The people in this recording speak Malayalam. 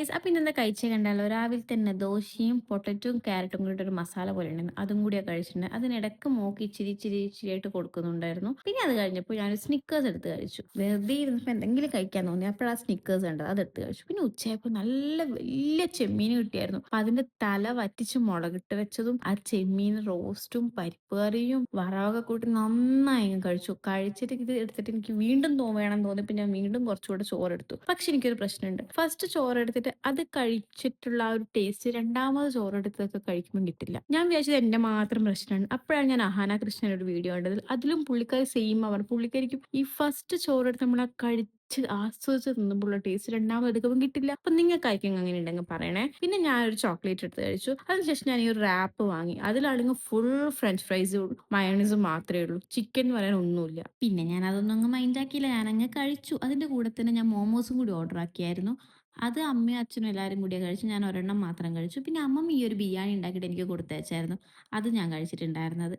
ഗൈസ് അപ്പൊ ഇന്നെന്താ കഴിച്ചേ കണ്ടാലോ രാവിലെ തന്നെ ദോശയും പൊട്ടറ്റും ക്യാരറ്റും കൂടി ഒരു മസാല പോലെ ഉണ്ടായിരുന്നു അതും കൂടിയാ കഴിച്ചിട്ടുണ്ട് അതിനിടക്ക് മോക്ക് ഇച്ചിരി ആയിട്ട് കൊടുക്കുന്നുണ്ടായിരുന്നു പിന്നെ അത് കഴിഞ്ഞപ്പോൾ ഞാൻ സ്നിക്കേഴ്സ് എടുത്ത് കഴിച്ചു വെറുതെ ഇരുന്നപ്പോൾ എന്തെങ്കിലും കഴിക്കാൻ തോന്നി അപ്പോഴാ സ്നിക്കേഴ്സ് കണ്ടത് അതെടുത്ത് കഴിച്ചു പിന്നെ ഉച്ചയായപ്പോൾ നല്ല വലിയ ചെമ്മീൻ കിട്ടിയായിരുന്നു അപ്പൊ അതിന്റെ തല വറ്റിച്ച് മുളകിട്ട് വെച്ചതും ആ ചെമ്മീൻ റോസ്റ്റും പരിപ്പ് കറിയും വറവൊക്കെ കൂട്ടി നന്നായി അങ്ങ് കഴിച്ചു കഴിച്ചിട്ട് ഇത് എടുത്തിട്ട് എനിക്ക് വീണ്ടും വേണം തോന്നിയപ്പോൾ ഞാൻ വീണ്ടും കുറച്ചുകൂടെ ചോറെടുത്തു പക്ഷെ എനിക്കൊരു പ്രശ്നമുണ്ട് ഫസ്റ്റ് ചോറെടുത്തിട്ട് അത് കഴിച്ചിട്ടുള്ള ആ ഒരു ടേസ്റ്റ് രണ്ടാമത് ചോറെടുത്തൊക്കെ കഴിക്കുമ്പോൾ കിട്ടില്ല ഞാൻ വിചാരിച്ചത് എന്റെ മാത്രം പ്രശ്നമാണ് അപ്പോഴാണ് ഞാൻ അഹാന കൃഷ്ണൻ ഒരു വീഡിയോ കണ്ടത് അതിലും പുള്ളിക്കാരി സെയിം അവർ പുള്ളിക്കാരിക്കും ഈ ഫസ്റ്റ് ചോറെടുത്ത് നമ്മൾ ആസ്വദിച്ച് തിന്നുമ്പോഴുള്ള ടേസ്റ്റ് രണ്ടാമത് എടുക്കുമ്പോൾ കിട്ടില്ല അപ്പൊ നിങ്ങൾക്കായിരിക്കും അങ്ങനെ ഉണ്ടെങ്കിൽ പറയണേ പിന്നെ ഞാൻ ഒരു ചോക്ലേറ്റ് എടുത്ത് കഴിച്ചു അതിനുശേഷം ഞാൻ ഈ ഒരു റാപ്പ് വാങ്ങി അതിലാണെങ്കിൽ ഫുൾ ഫ്രഞ്ച് ഫ്രൈസും മയോണൈസും മാത്രമേ ഉള്ളൂ ചിക്കൻ എന്ന് പറയാൻ ഒന്നുമില്ല പിന്നെ ഞാൻ അതൊന്നും അങ്ങ് മൈൻഡ് ആക്കിയില്ല ഞാൻ അങ്ങ് കഴിച്ചു അതിന്റെ കൂടെ തന്നെ ഞാൻ മോമോസും കൂടി ഓർഡർ ആക്കിയായിരുന്നു അത് അമ്മയും അച്ഛനും എല്ലാവരും കൂടിയാ കഴിച്ചു ഞാൻ ഒരെണ്ണം മാത്രം കഴിച്ചു പിന്നെ അമ്മമ്മ ഈ ഒരു ബിരിയാണി ഉണ്ടാക്കിയിട്ട് എനിക്ക് കൊടുത്തയച്ചായിരുന്നു അത് ഞാൻ കഴിച്ചിട്ടുണ്ടായിരുന്നത്